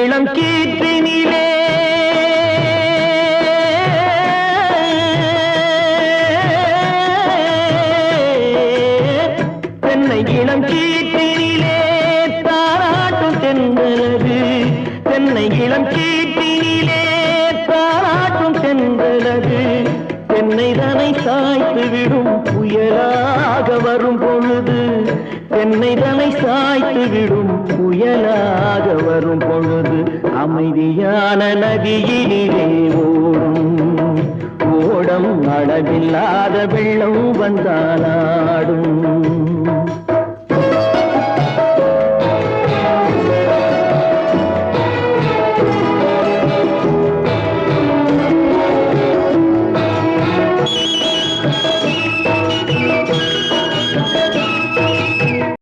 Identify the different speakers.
Speaker 1: இளம் கீற்றினிலே தென்னை இளம் கீற்றினிலே தாராட்டும் தென்றலது தென்னை இளம் கீற்றினிலே தாராட்டும் தென்றலது தென்னை தனை சாய்த்து விடும் புயலாக வரும் பொழுது தென்னை தனை சாய்த்து விடும் புயலாக வரும் பொழுது அமைதியான நதியினிலே ஓடும் ஓடம் அளவில்லாத வெள்ளம் வந்தாலாடும்